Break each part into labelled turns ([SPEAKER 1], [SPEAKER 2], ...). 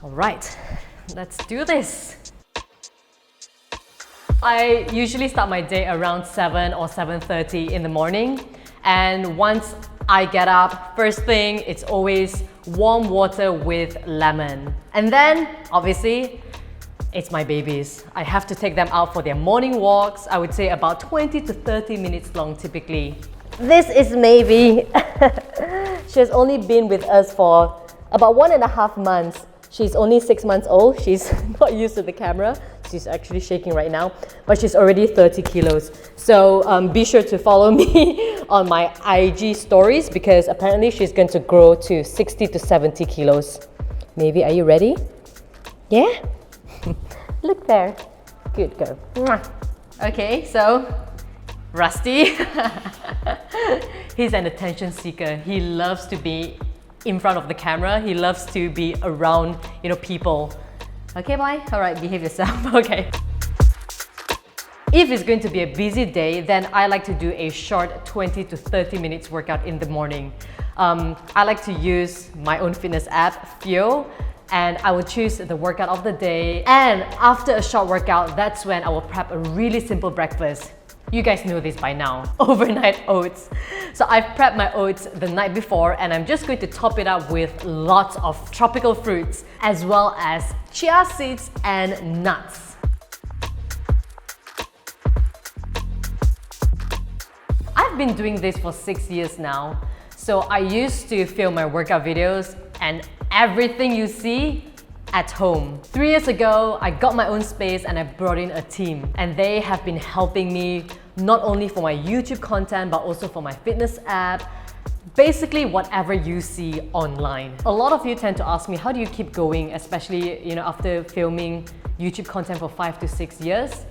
[SPEAKER 1] All right, let's do this. I usually start my day around 7 or 7:30 in the morning. And once I get up, first thing, it's always warm water with lemon. And then, obviously, it's my babies. I have to take them out for their morning walks. I would say about 20 to 30 minutes long typically. This is Maybe. She has only been with us for about 1.5 months. She's only 6 months old. She's not used to the camera. She's actually shaking right now, but she's already 30 kilos. So be sure to follow me on my IG stories because apparently she's going to grow to 60 to 70 kilos. Maybe, are you ready? Yeah? Look there. Good girl. Okay, so Rusty. He's an attention seeker. He loves to be in front of the camera. He loves to be around, people. Okay, boy? All right, behave yourself. Okay. If it's going to be a busy day, then I like to do a short 20 to 30 minutes workout in the morning. I like to use my own fitness app, Fio, and I will choose the workout of the day. And after a short workout, that's when I will prep a really simple breakfast. You guys know this by now, overnight oats. So I've prepped my oats the night before and I'm just going to top it up with lots of tropical fruits as well as chia seeds and nuts. I've been doing this for 6 years now. So I used to film my workout videos and everything you see at home. 3 years ago, I got my own space and I brought in a team. And they have been helping me not only for my YouTube content, but also for my fitness app. Basically, whatever you see online. A lot of you tend to ask me, how do you keep going, especially after filming YouTube content for 5 to 6 years?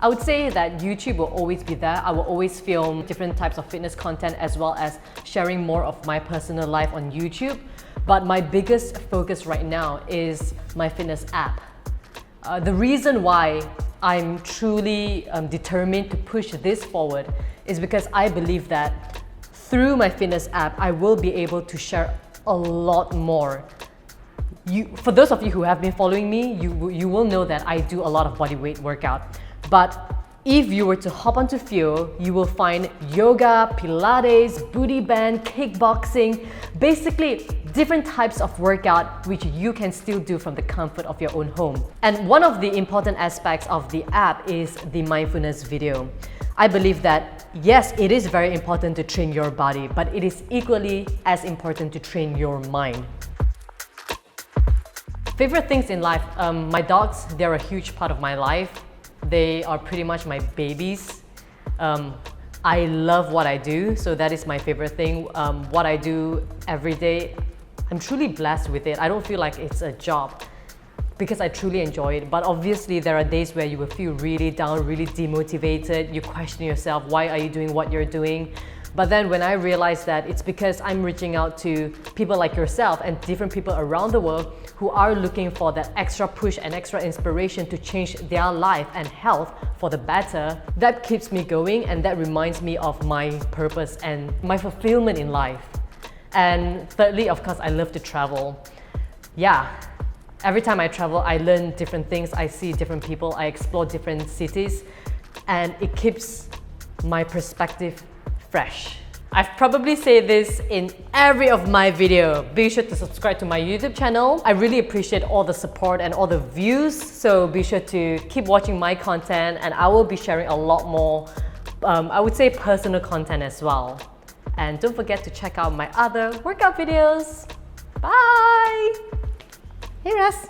[SPEAKER 1] I would say that YouTube will always be there. I will always film different types of fitness content as well as sharing more of my personal life on YouTube. But my biggest focus right now is my fitness app. The reason why I'm truly determined to push this forward is because I believe that through my fitness app, I will be able to share a lot more. For those of you who have been following me, you will know that I do a lot of bodyweight workout. But if you were to hop onto Fio, you will find yoga, Pilates, booty band, kickboxing, basically different types of workout which you can still do from the comfort of your own home. And one of the important aspects of the app is the mindfulness video. I believe that yes, it is very important to train your body, but it is equally as important to train your mind. Favorite things in life, my dogs, they're a huge part of my life. They are pretty much my babies. I love what I do, so that is my favorite thing. What I do every day, I'm truly blessed with it. I don't feel like it's a job because I truly enjoy it. But obviously there are days where you will feel really down, really demotivated. You question yourself, why are you doing what you're doing? But then when I realized that it's because I'm reaching out to people like yourself and different people around the world who are looking for that extra push and extra inspiration to change their life and health for the better, that keeps me going and that reminds me of my purpose and my fulfillment in life. And thirdly, of course, I love to travel. Yeah, every time I travel, I learn different things, I see different people, I explore different cities, and it keeps my perspective fresh. I've probably said this in every of my video. Be sure to subscribe to my YouTube channel. I really appreciate all the support and all the views. So be sure to keep watching my content and I will be sharing a lot more, I would say personal content as well. And don't forget to check out my other workout videos. Bye! Hey Russ!